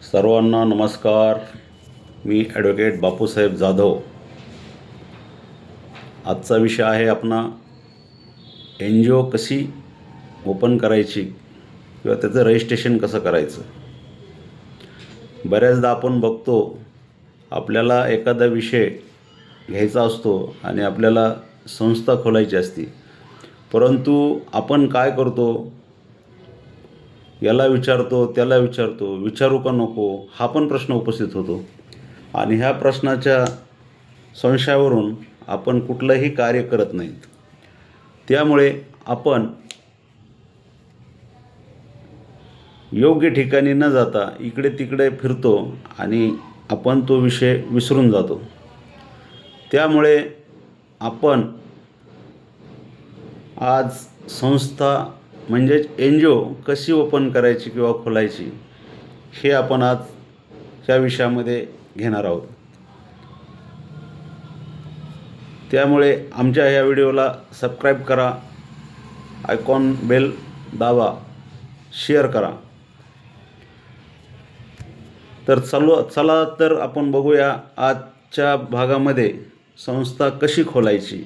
सर्वांना नमस्कार. मी ॲडव्होकेट बापूसाहेब जाधव. आजचा विषय आहे आपला एन जी ओ कशी ओपन करायची किंवा त्याचं रजिस्ट्रेशन कसं करायचं. बऱ्याचदा आपण बघतो आपल्याला एखादा विषय घ्यायचा असतो आणि आपल्याला संस्था खोलायची असते, परंतु आपण काय करतो, याला विचारतो त्याला विचारतो, विचारू का नको हा पण प्रश्न उपस्थित होतो. आणि ह्या प्रश्नाच्या संशयावरून आपण कुठलंही कार्य करत नाहीत. त्यामुळे आपण योग्य ठिकाणी न जाता इकडे तिकडे फिरतो आणि आपण तो विषय विसरून जातो. त्यामुळे आपण आज संस्था म्हणजेच एन जी ओ कशी ओपन करायची किंवा खोलायची हे आपण आज ह्या विषयामध्ये घेणार आहोत. त्यामुळे आमच्या ह्या व्हिडिओला सबस्क्राईब करा, आयकॉन बेल दाबा, शेअर करा. तर चला तर आपण बघूया आजच्या भागामध्ये संस्था कशी खोलायची.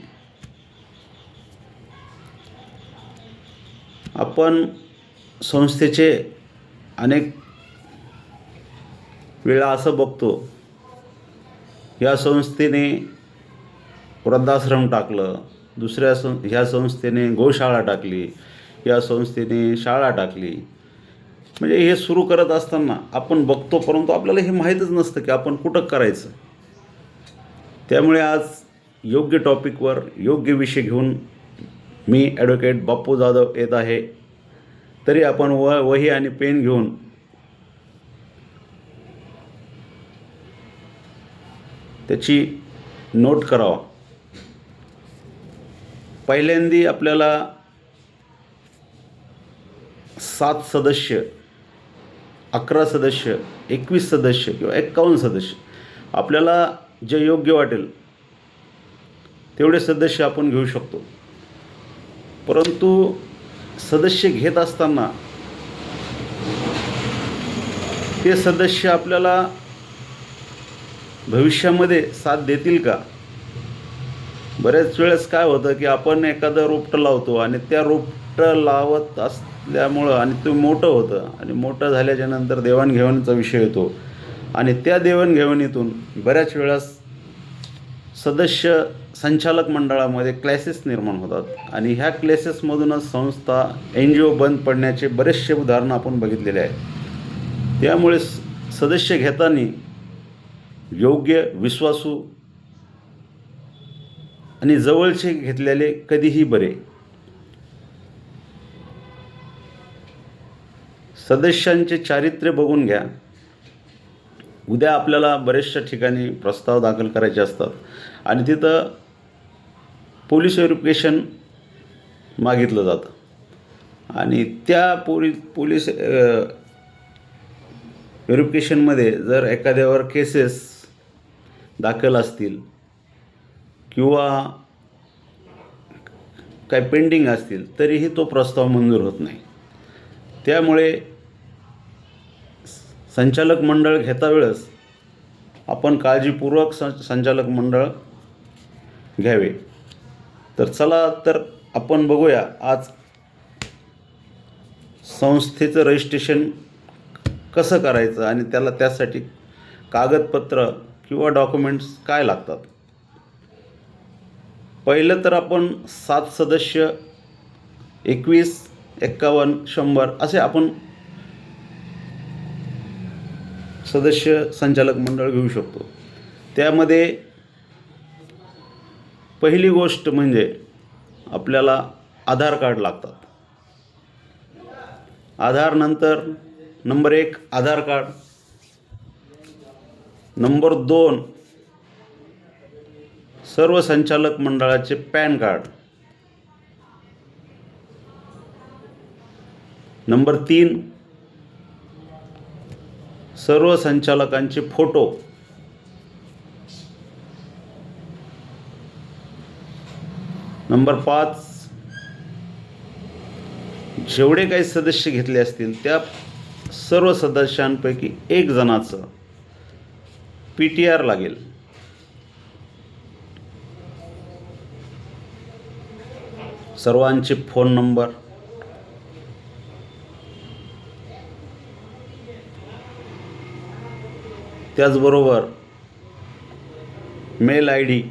आपण संस्थेचे अनेक वेळा असं बघतो, या संस्थेने वृद्धाश्रम टाकलं, ह्या संस्थेने गोशाळा टाकली, या संस्थेने शाळा टाकली. म्हणजे हे सुरू करत असताना आपण बघतो, परंतु आपल्याला हे माहीतच नसतं की आपण कुठं करायचं. त्यामुळे आज योग्य टॉपिकवर योग्य विषय घेऊन मी ॲडव्होकेट बापू जाधव येत आहे. तरी आपण वही आणि पेन घेऊन त्याची नोट करावा. पहिल्यांदी आपल्याला 7 सदस्य, 11 सदस्य, 21 सदस्य किंवा 51 सदस्य, आपल्याला जे योग्य वाटेल तेवढे सदस्य आपण घेऊ शकतो. परंतु सदस्य घेत असताना ते सदस्य आपल्याला भविष्यामध्ये साथ देतील का. बऱ्याच वेळेस काय होतं की आपण एखादं रोपटं लावतो आणि त्या रोपटं लावत असल्यामुळं आणि ते मोठं होतं आणि मोठं झाल्याच्या नंतर देवाणघेवाणीचा विषय येतो आणि त्या देवाणघेवाणीतून बऱ्याच वेळेस सदस्य संचालक मंडळामध्ये क्लॅसेस निर्माण होतात आणि ह्या क्लॅसेसमधूनच संस्था एन जी ओ बंद पडण्याचे बरेचसे उदाहरणं आपण बघितलेले आहेत. त्यामुळे सदस्य घेताना योग्य, विश्वासू आणि जवळचे घेतलेले कधीही बरे. सदस्यांचे चारित्र्य बघून घ्या. उद्या आपल्याला बरेचशा ठिकाणी प्रस्ताव दाखल करायचे असतात आणि तिथं पोलीस व्हेरिफिकेशन मागितलं जातं आणि त्या पोलीस व्हेरिफिकेशनमध्ये जर एखाद्यावर केसेस दाखल असतील किंवा काय पेंडिंग असतील तरीही तो प्रस्ताव मंजूर होत नाही. त्यामुळे संचालक मंडळ घेता वेळेस आपण काळजीपूर्वक संचालक मंडळ घ्यावे. तर चला तर आपण बघूया आज संस्थेचं रजिस्ट्रेशन कसं करायचं आणि त्यासाठी कागदपत्र किंवा डॉक्युमेंट्स काय लागतात. पहिलं तर आपण 7 सदस्य, 21, 51, 100 असे आपण सदस्य संचालक मंडळ घेऊ शकतो. त्यामध्ये पहिली गोष्ट म्हणजे आपल्याला आधार कार्ड लागतात. आधार नंतर नंबर 1 आधार कार्ड, नंबर 2 सर्व संचालक मंडळाचे पॅन कार्ड, नंबर 3 सर्व संचालकांचे फोटो, नंबर 5 जेवढे काही सदस्य घेतले असतील त्या सर्व सदस्यांपैकी एक जणाचं PTR लागेल. सर्वांचे फोन नंबर, त्याचबरोबर मेल ID,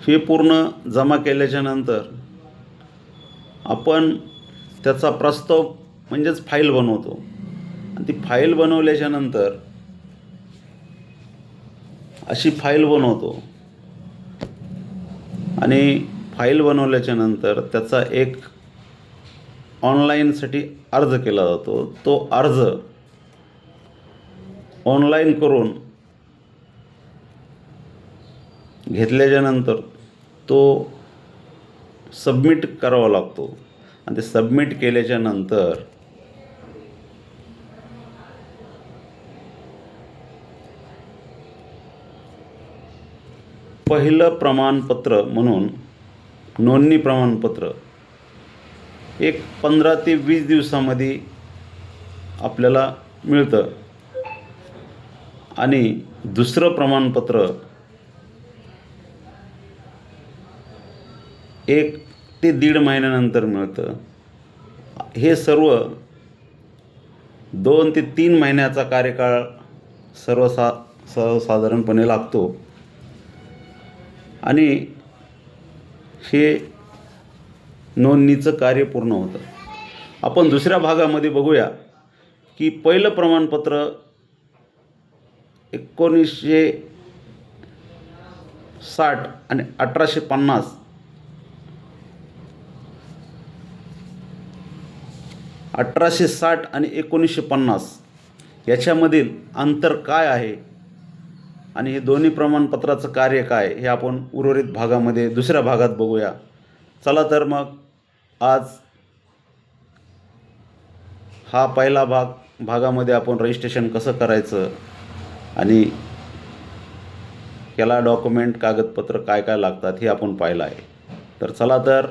हे पूर्ण जमा केल्याच्या नंतर आपण त्याचा प्रस्ताव म्हणजेच फाईल बनवतो. आणि ती फाईल बनवल्याच्या नंतर अशी फाईल बनवतो आणि फाईल बनवल्याच्या नंतर त्याचा एक ऑनलाईनसाठी अर्ज केला जातो. तो अर्ज ऑनलाईन करून घेतल्याच्या नंतर तो सबमिट करावा लागतो. आणि ते सबमिट केल्याच्या नंतर पहिलं प्रमाणपत्र म्हणून नोंदणी प्रमाणपत्र एक 15 ते 20 दिवसामध्ये आपल्याला मिळतं. आणि दुसरं प्रमाणपत्र 1 ते 1.5 महिन्यानंतर मिळतं. हे सर्व 2 ते 3 महिन्याचा कार्यकाळ सर्वसाधारणपणे लागतो. आणि हे नोंदणीचं कार्य पूर्ण होतं. आपण दुसऱ्या भागामध्ये बघूया की पहिलं प्रमाणपत्र 1960 आणि 1850 1860 आणि 1950 याच्यामधील अंतर काय आहे आणि हे दोन्ही प्रमाणपत्राचं कार्य काय हे आपण उर्वरित भागामध्ये दुसऱ्या भागात बघूया. चला तर मग आज हा पहिला भागामध्ये आपण रजिस्ट्रेशन कसं करायचं आणि याला डॉक्युमेंट कागदपत्र काय काय लागतात हे आपण पाहिलं आहे. तर चला तर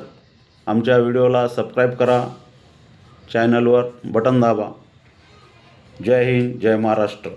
आमच्या व्हिडिओला सबस्क्राईब करा, चॅनलवर बटन दाबा. जय हिंद, जय महाराष्ट्र.